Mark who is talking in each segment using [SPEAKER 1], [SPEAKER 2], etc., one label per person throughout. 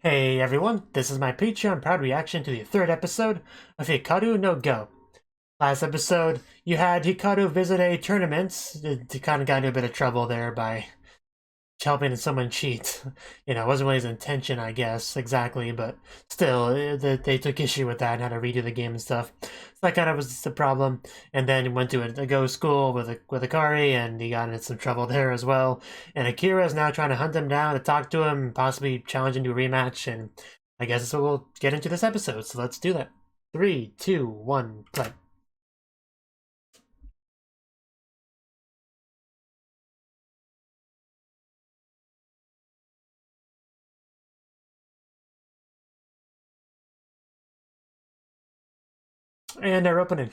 [SPEAKER 1] Hey everyone, this is my Patreon proud reaction to the third episode of Hikaru no Go. Last episode, you had Hikaru visit a tournament. He kind of got into a bit of trouble there by helping someone cheat. You know, it wasn't really his intention, I guess, exactly, but still, they took issue with that and had to redo the game and stuff. So that kind of was the problem. And then he went to a Go school with Hikari, and he got into some trouble there as well. And Akira is now trying to hunt him down, to talk to him, possibly challenge him to a rematch, and I guess that's what we'll get into this episode, so let's do that. 3, 2, 1, play. And they're opening.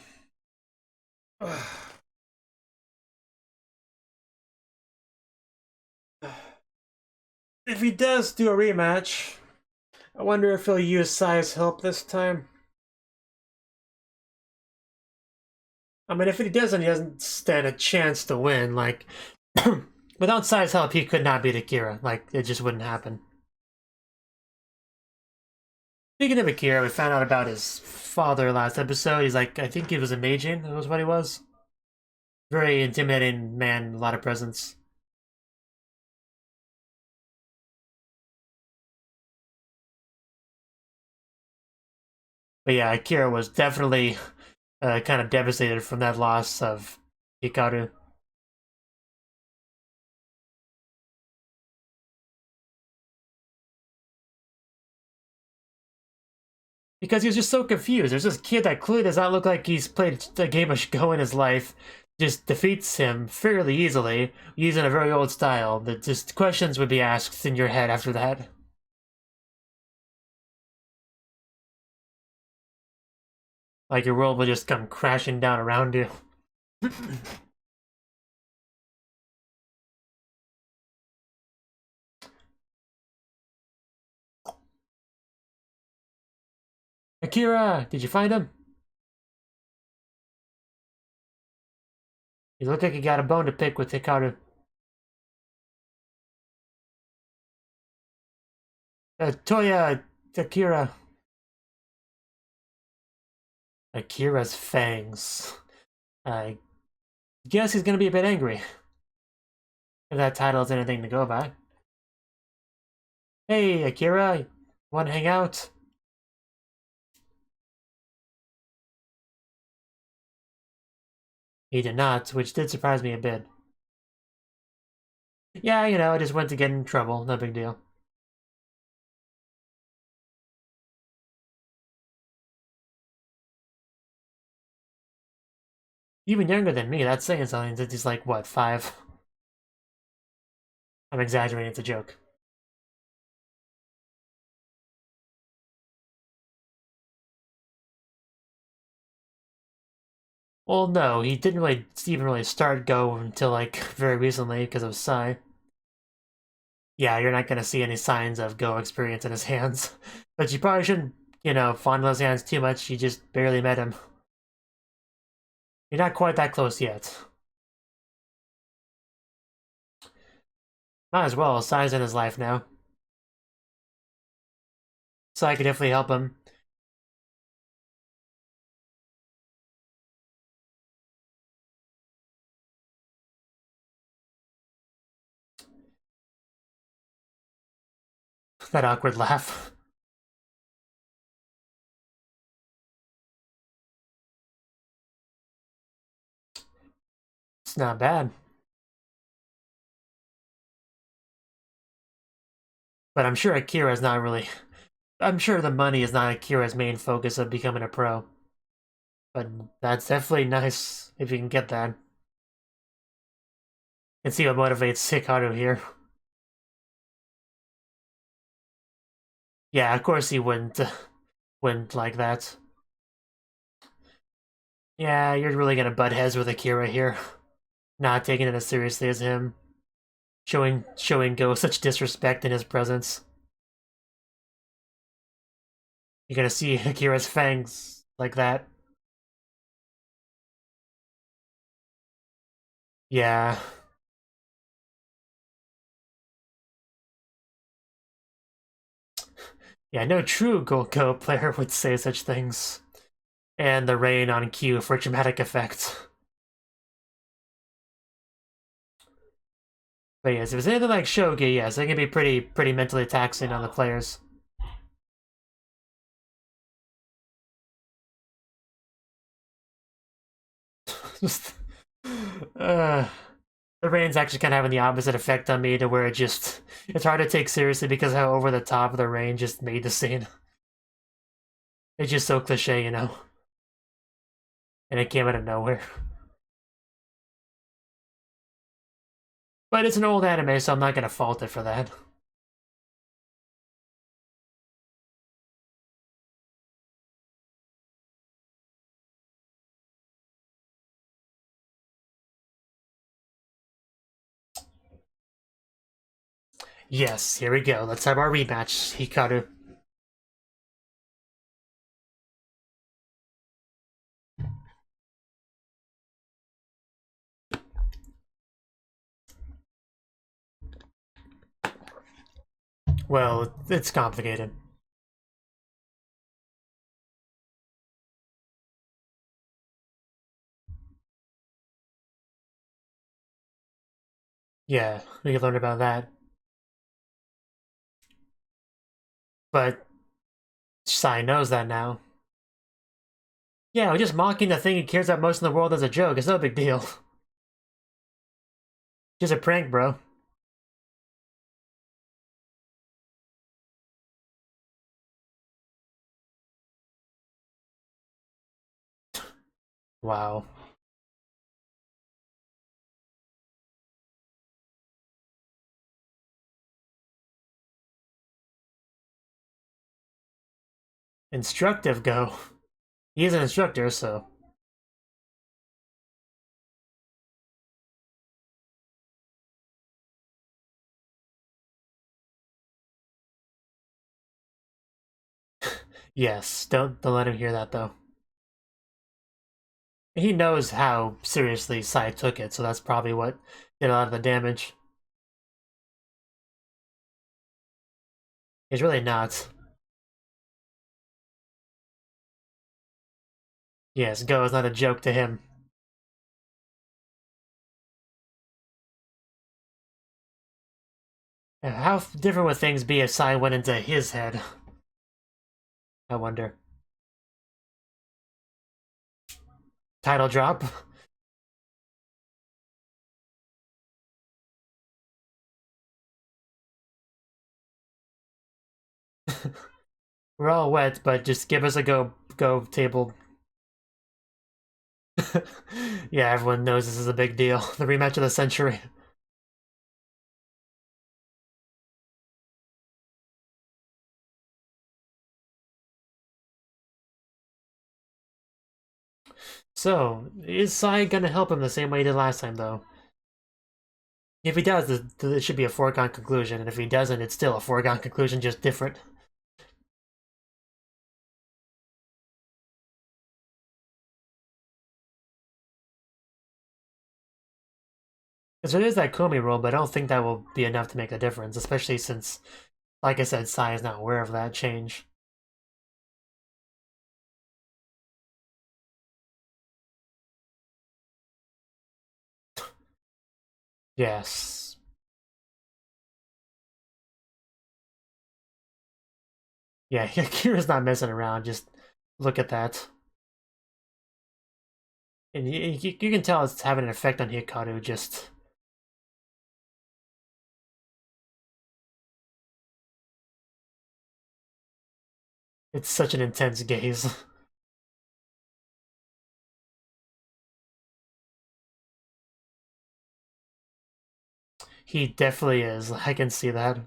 [SPEAKER 1] If he does do a rematch, I wonder if he'll use Sai's help this time. I mean, if he doesn't, he doesn't stand a chance to win. Like, without Sai's help, he could not beat Akira. Like, it just wouldn't happen. Speaking of Akira, we found out about his father last episode. He's like, I think he was a Meijin, that was what he was. Very intimidating man, a lot of presence. But yeah, Akira was definitely kind of devastated from that loss of Hikaru. Because he was just so confused. There's this kid that clearly does not look like he's played a game of Go in his life, just defeats him fairly easily, using a very old style. That just questions would be asked in your head after that. Like your world will just come crashing down around you. Akira, did you find him? You look like you got a bone to pick with Hikaru. Toya, Akira. Akira's fangs. I guess he's gonna be a bit angry. If that title is anything to go by. Hey, Akira, wanna hang out? He did not, which did surprise me a bit. Yeah, you know, I just went to get in trouble, no big deal. Even younger than me, that's saying something since he's like, what, 5? I'm exaggerating, it's a joke. Well, no, he didn't really even really start Go until like very recently because of Psy. Yeah, you're not gonna see any signs of Go experience in his hands. But you probably shouldn't, you know, fondle his hands too much, you just barely met him. You're not quite that close yet. Might as well, Psy's in his life now. Psy could definitely help him. That awkward laugh. It's not bad. But I'm sure Akira's not really... I'm sure the money is not Akira's main focus of becoming a pro. But that's definitely nice if you can get that. And see what motivates Hikaru here. Yeah, of course he wouldn't like that. Yeah, you're really gonna butt heads with Akira here. Not taking it as seriously as him. Showing Go such disrespect in his presence. You're gonna see Akira's fangs like that. Yeah. Yeah, no true Go player would say such things. And the rain on Kyuu for dramatic effect. But yes, if it's anything like Shogi, yes, it can be pretty mentally taxing on the players. Just, the rain's actually kind of having the opposite effect on me, to where it's hard to take seriously because how over the top the rain just made the scene. It's just so cliche, you know? And it came out of nowhere. But it's an old anime, so I'm not gonna fault it for that. Yes, here we go. Let's have our rematch, Hikaru. Well, it's complicated. Yeah, we can learn about that. But Sai knows that now. Yeah, we're just mocking the thing he cares about most in the world as a joke. It's no big deal. Just a prank, bro. Wow. Instructive, Go. He's an instructor, so... Yes, don't let him hear that, though. He knows how seriously Sai took it, so that's probably what did a lot of the damage. He's really not. Yes, Go is not a joke to him. How different would things be if Sai went into his head? I wonder. Title drop? We're all wet, but just give us a go table. Yeah, everyone knows this is a big deal. The rematch of the century. So, is Sai gonna help him the same way he did last time, though? If he does, it should be a foregone conclusion, and if he doesn't, it's still a foregone conclusion, just different. Because there is that Komi rule, but I don't think that will be enough to make a difference, especially since, like I said, Sai is not aware of that change. Yes. Yeah, Kira's not messing around, just look at that. And you can tell it's having an effect on Hikaru, just... It's such an intense gaze. He definitely is, I can see that.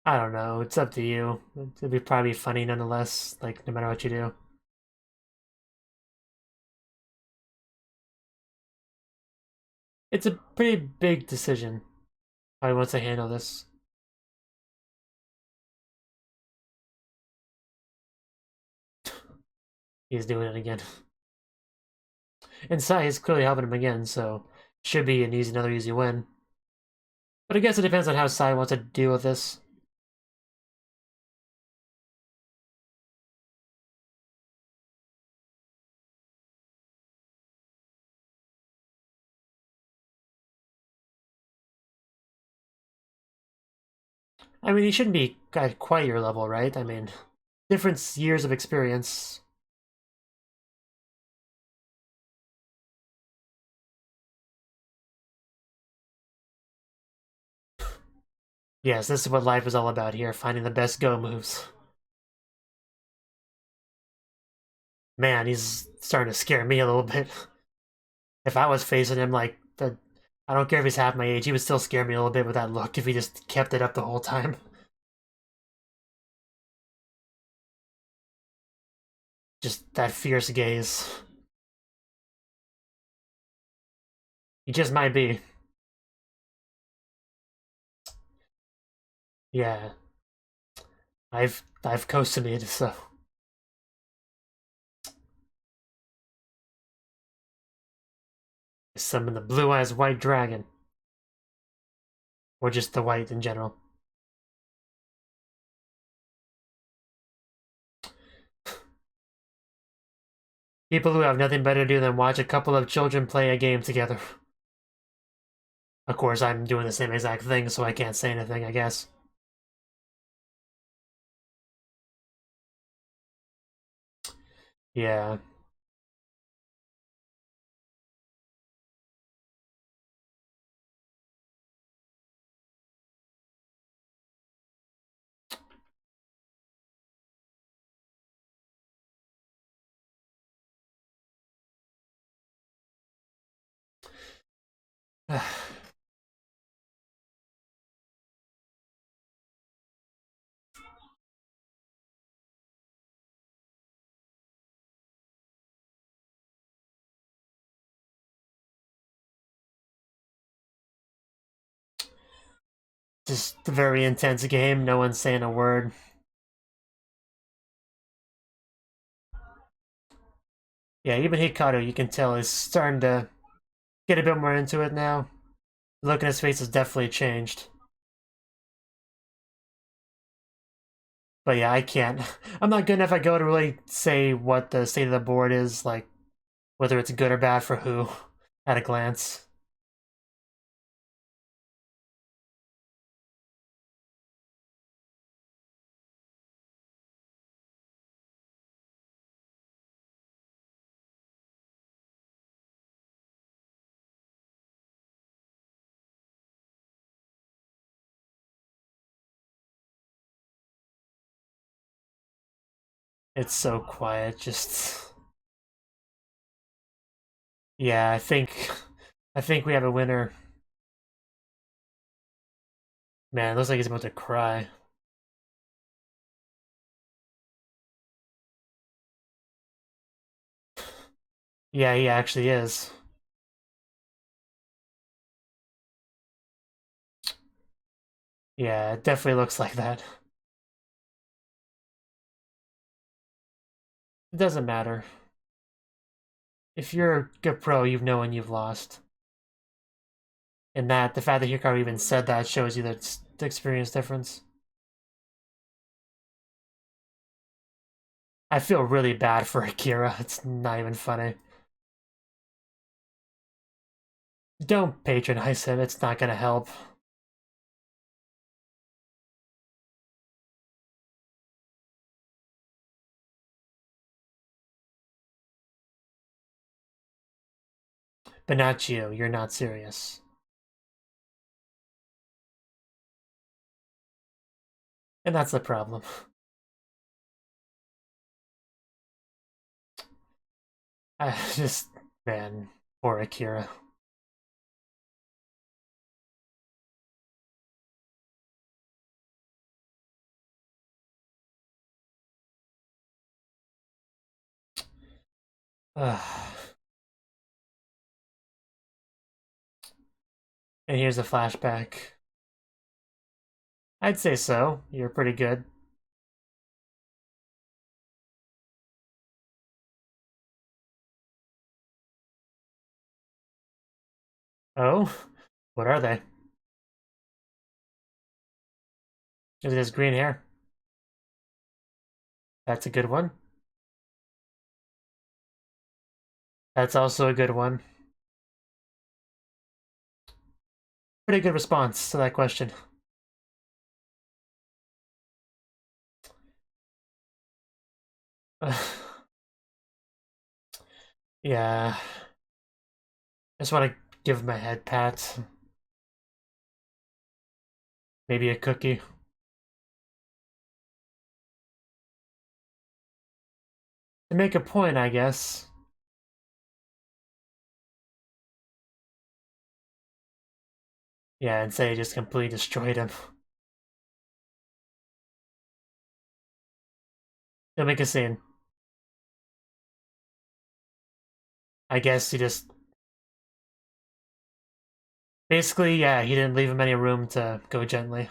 [SPEAKER 1] I don't know, it's up to you. It'd be probably funny nonetheless, like, no matter what you do. It's a pretty big decision, how he wants to handle this. He's doing it again. And Sai is clearly helping him again, so should be another easy win. But I guess it depends on how Sai wants to deal with this. I mean, he shouldn't be at quite your level, right? I mean, different years of experience. Yes, this is what life is all about here, finding the best go moves. Man, he's starting to scare me a little bit. If I was facing him, like, I don't care if he's half my age, he would still scare me a little bit with that look if he just kept it up the whole time. Just that fierce gaze. He just might be. Yeah. I've Kosumi'd, so. Summon the blue eyes white dragon. Or just the white in general. People who have nothing better to do than watch a couple of children play a game together. Of course, I'm doing the same exact thing, so I can't say anything, I guess. Yeah. Just a very intense game, no one's saying a word. Yeah, even Hikaru, you can tell, is starting to get a bit more into it now. The look in his face has definitely changed. But yeah, I can't. I'm not good enough at Go to really say what the state of the board is, like, whether it's good or bad for who, at a glance. It's so quiet, just... Yeah, I think we have a winner. Man, it looks like he's about to cry. Yeah, he actually is. Yeah, it definitely looks like that. It doesn't matter. If you're a good pro, you've known you've lost. And that, the fact that Hikaru even said that shows you that it's the experience difference. I feel really bad for Akira. It's not even funny. Don't patronize him. It's not gonna help. But not you. You're not serious. And that's the problem. I just, man, poor Akira. And here's a flashback. I'd say so. You're pretty good. Oh? What are they? Is it his green hair? That's a good one. That's also a good one. Pretty good response to that question. Yeah. Just want to give him a head pat. Maybe a cookie. To make a point, I guess. Yeah, and say he just completely destroyed him. He'll make a scene. I guess he just... Basically, yeah, he didn't leave him any room to go gently.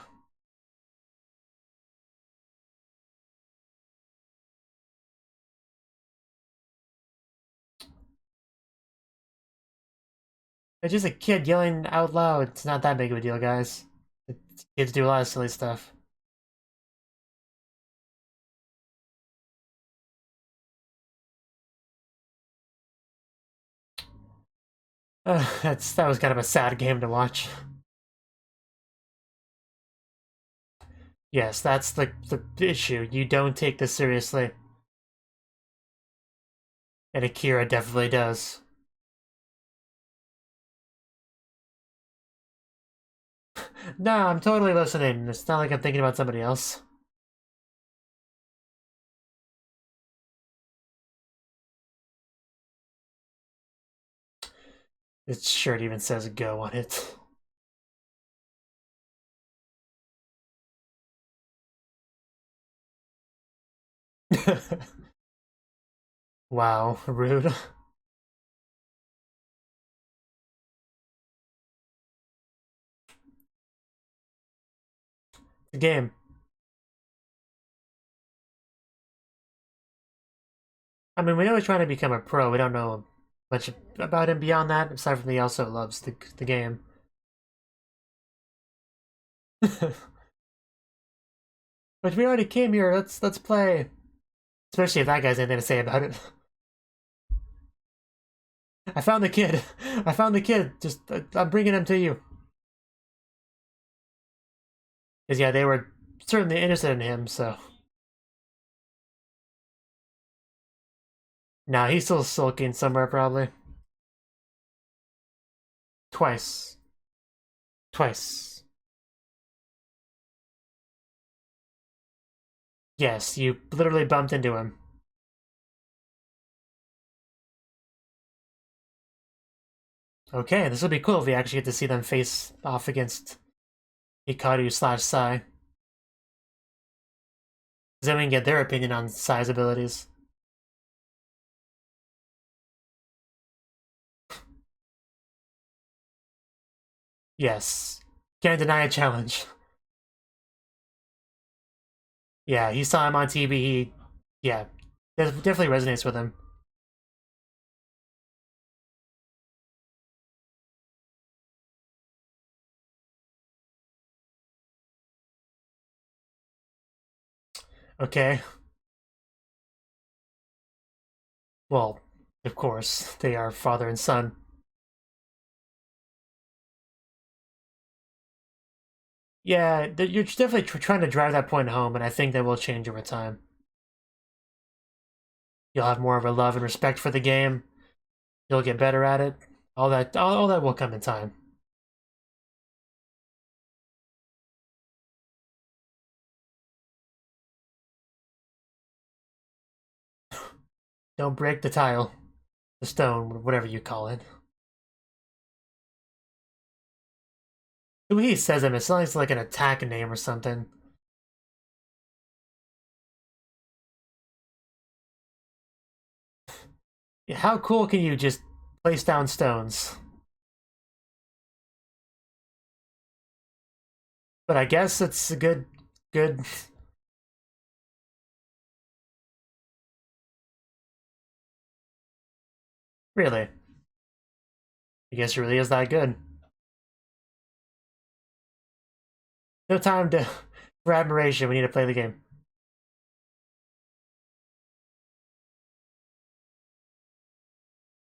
[SPEAKER 1] It's just a kid yelling out loud. It's not that big of a deal, guys. Kids do a lot of silly stuff. That was kind of a sad game to watch. Yes, that's the issue. You don't take this seriously. And Akira definitely does. Nah, I'm totally listening. It's not like I'm thinking about somebody else. Its shirt even says go on it. Wow, rude. The game. I mean, we know he's trying to become a pro. We don't know much about him beyond that, aside from he also loves the game. But we already came here. Let's play. Especially if that guy's anything to say about it. I found the kid. I found the kid. Just I'm bringing him to you. Because yeah, they were certainly interested in him. So now he's still sulking somewhere probably. Twice. Twice. Yes, you literally bumped into him. Okay, this will be cool if we actually get to see them face off against Hikaru slash Sai. Because then we can get their opinion on Sai's abilities. Yes. Can't deny a challenge. Yeah, he saw him on TV. Yeah, that definitely resonates with him. Okay. Well, of course, they are father and son. Yeah, you're definitely trying to drive that point home, and I think that will change over time. You'll have more of a love and respect for the game. You'll get better at it. All that will come in time. Don't break the tile, the stone, whatever you call it. The way he says him, it sounds like an attack name or something. How cool can you just place down stones? But I guess it's a good. Really. I guess it really is that good. No time for admiration. We need to play the game.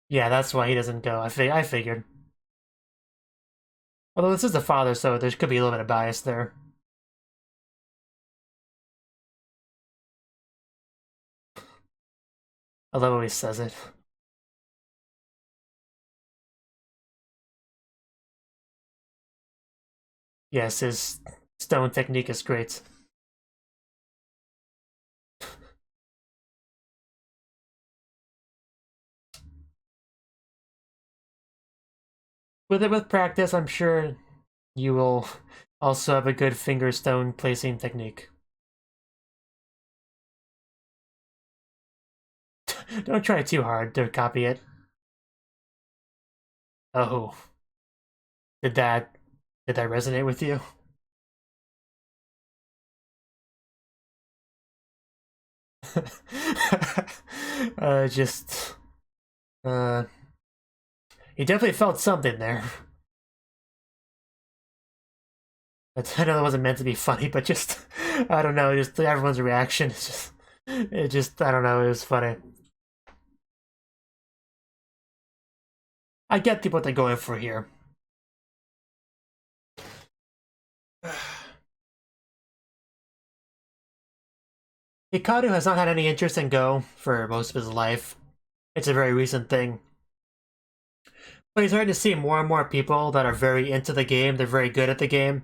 [SPEAKER 1] Yeah, that's why he doesn't go. I figured. Although this is the father, so there could be a little bit of bias there. I love how he says it. Yes, his stone technique is great. With practice, I'm sure you will also have a good finger stone placing technique. Don't try too hard to copy it. Oh. Did that resonate with you? Just he definitely felt something there. I know that wasn't meant to be funny, but just I don't know, just everyone's reaction is just I don't know, it was funny. I get what they're going for here. Hikaru has not had any interest in Go for most of his life. It's a very recent thing. But he's starting to see more and more people that are very into the game, they're very good at the game.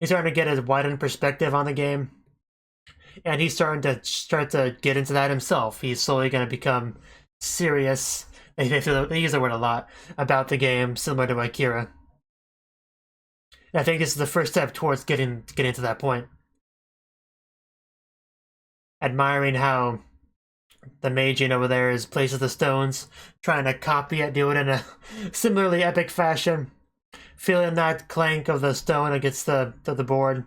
[SPEAKER 1] He's starting to get a widened perspective on the game. And he's starting to get into that himself. He's slowly going to become serious. They use the word a lot about the game, similar to Akira. And I think this is the first step towards getting to that point. Admiring how the Meijin over there places the stones, trying to copy it, do it in a similarly epic fashion. Feeling that clank of the stone against the board.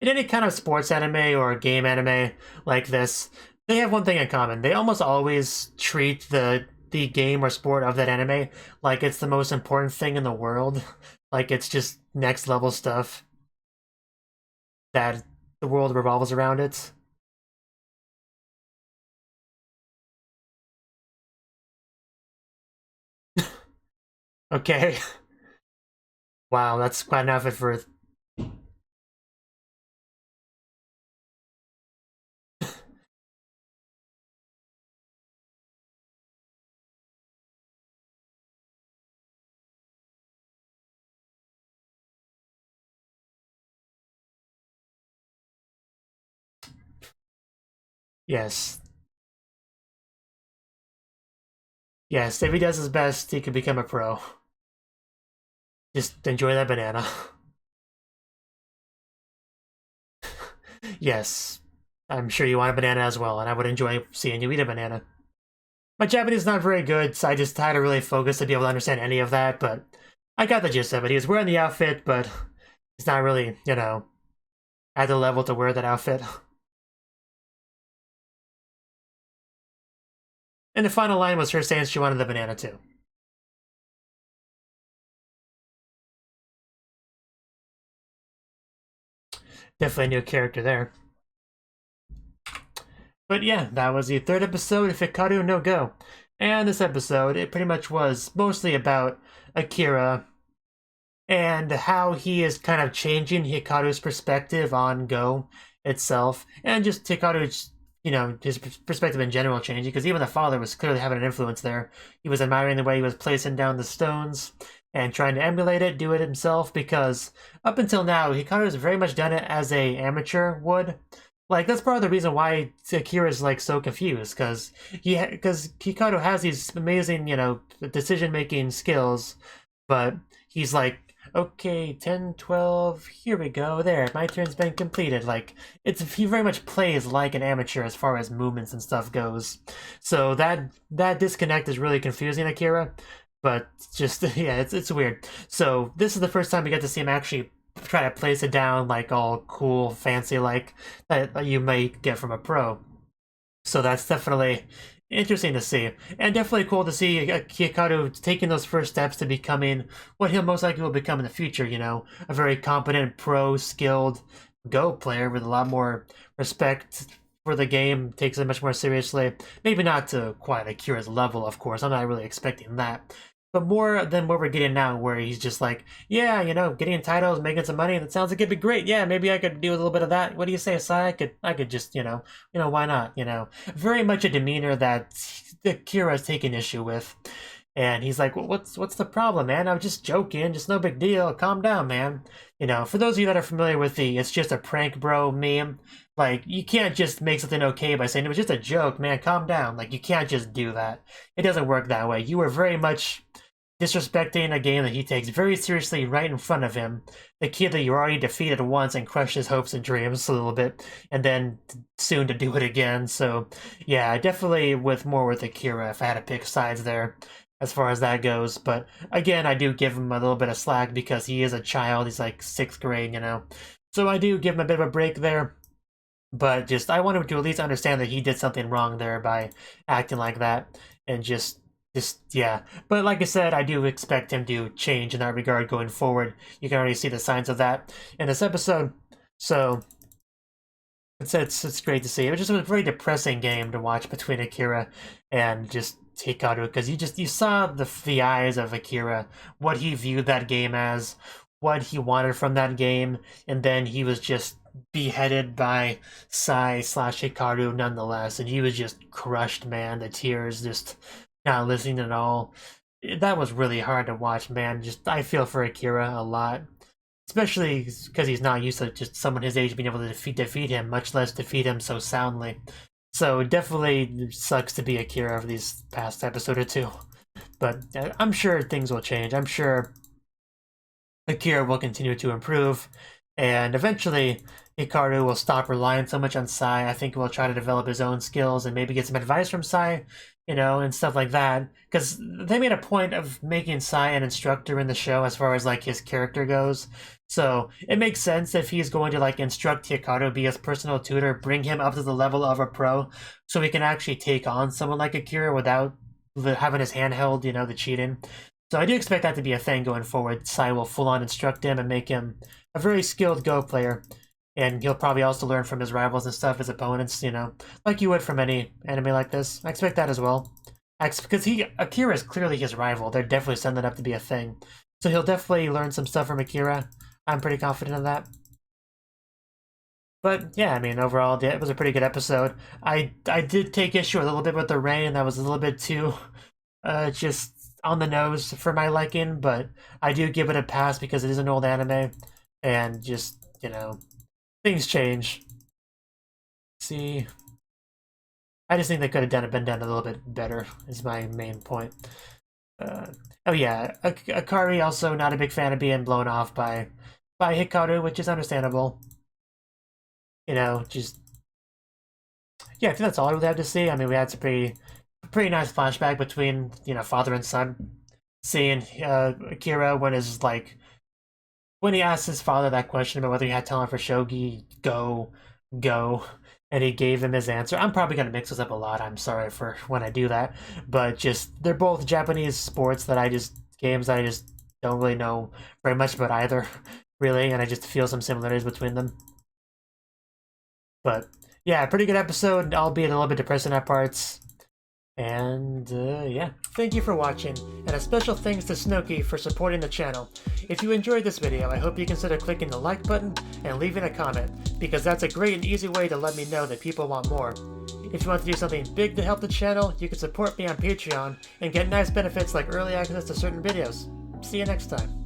[SPEAKER 1] In any kind of sports anime or game anime like this, they have one thing in common. They almost always treat the game or sport of that anime like it's the most important thing in the world. Like it's just next level stuff that the world revolves around it. Okay. Wow, that's quite an outfit for yes. Yes, if he does his best, he could become a pro. Just enjoy that banana. Yes, I'm sure you want a banana as well, and I would enjoy seeing you eat a banana. My Japanese is not very good, so I just had to really focus to be able to understand any of that, but I got the gist of it. He was wearing the outfit, but he's not really, you know, at the level to wear that outfit. And the final line was her saying she wanted the banana too. Definitely a new character there. But yeah, that was the third episode of Hikaru no Go. And this episode, it pretty much was mostly about Akira and how he is kind of changing Hikaru's perspective on Go itself, and just Hikaru's, you know, his perspective in general changing, because even the father was clearly having an influence there. He was admiring the way he was placing down the stones and trying to emulate it, do it himself, because up until now, Hikaru's very much done it as a amateur would. Like, that's part of the reason why Akira's, like, so confused, because Hikaru has these amazing, you know, decision-making skills, but he's like, okay, 10, 12, here we go, there, my turn's been completed. Like, he very much plays like an amateur as far as movements and stuff goes. So that disconnect is really confusing Akira, but just, yeah, it's weird. So this is the first time we get to see him actually try to place it down like all cool, fancy like that you might get from a pro. So that's definitely interesting to see, and definitely cool to see Hikaru taking those first steps to becoming what he'll most likely will become in the future. You know, a very competent, pro, skilled Go player with a lot more respect for the game, takes it much more seriously. Maybe not to quite Akira's level, of course. I'm not really expecting that. But more than what we're getting now, where he's just like, yeah, you know, getting titles, making some money, that sounds like it'd be great. Yeah, maybe I could do a little bit of that. What do you say, Sai? I could just, why not? You know, very much a demeanor that Akira's taking issue with. And he's like, well, what's the problem, man? I was just joking, just no big deal. Calm down, man. You know, for those of you that are familiar with the "it's just a prank, bro" meme, like, you can't just make something okay by saying it was just a joke, man. Calm down. Like, you can't just do that. It doesn't work that way. You were very much disrespecting a game that he takes very seriously right in front of him. The kid that you already defeated once and crushed his hopes and dreams a little bit, and then soon to do it again. So, yeah, definitely with Akira if I had to pick sides there as far as that goes. But again, I do give him a little bit of slack because he is a child. He's like 6th grade, you know. So I do give him a bit of a break there. But just, I want him to at least understand that he did something wrong there by acting like that. And just yeah. But like I said, I do expect him to change in that regard going forward. You can already see the signs of that in this episode. So it's great to see. It was just a very depressing game to watch between Akira and just Hikaru, because you saw the eyes of Akira, what he viewed that game as, what he wanted from that game, and then he was just beheaded by Sai/Hikaru nonetheless, and he was just crushed, man. The tears, just not listening at all. That was really hard to watch, man. Just, I feel for Akira a lot, especially because he's not used to just someone his age being able to defeat him, much less defeat him so soundly. So it definitely sucks to be Akira for these past episode or two. But I'm sure things will change. I'm sure Akira will continue to improve, and eventually Hikaru will stop relying so much on Sai. I think he'll try to develop his own skills and maybe get some advice from Sai, you know, and stuff like that. Because they made a point of making Sai an instructor in the show as far as, like, his character goes. So it makes sense if he's going to, like, instruct Hikaru, be his personal tutor, bring him up to the level of a pro, so he can actually take on someone like Akira without having his hand held, you know, the cheating. So I do expect that to be a thing going forward. Sai will full-on instruct him and make him a very skilled Go player. And he'll probably also learn from his rivals and stuff, his opponents, you know, like you would from any anime like this. I expect that as well. Because Akira is clearly his rival. They're definitely setting that up to be a thing. So he'll definitely learn some stuff from Akira. I'm pretty confident of that. But yeah, I mean, overall, it was a pretty good episode. I did take issue a little bit with the rain. That was a little bit too just on the nose for my liking, but I do give it a pass because it is an old anime, and just, you know, things change. See, I just think they could have been done a little bit better, is my main point. Oh yeah, Akari also not a big fan of being blown off by Hikaru, which is understandable. You know, just, yeah, I think that's all I really have to say. I mean, we had some pretty nice flashback between, you know, father and son, seeing Akira when he asked his father that question about whether he had talent for shogi, go, and he gave him his answer. I'm probably going to mix this up a lot. I'm sorry for when I do that. But just, they're both Japanese sports games that I just don't really know very much about either, really. And I just feel some similarities between them. But yeah, pretty good episode, albeit a little bit depressing at parts. And yeah, thank you for watching, and a special thanks to Cnouki for supporting the channel. If you enjoyed this video, I hope you consider clicking the like button and leaving a comment, because that's a great and easy way to let me know that people want more. If you want to do something big to help the channel, you can support me on Patreon and get nice benefits like early access to certain videos. See you next time.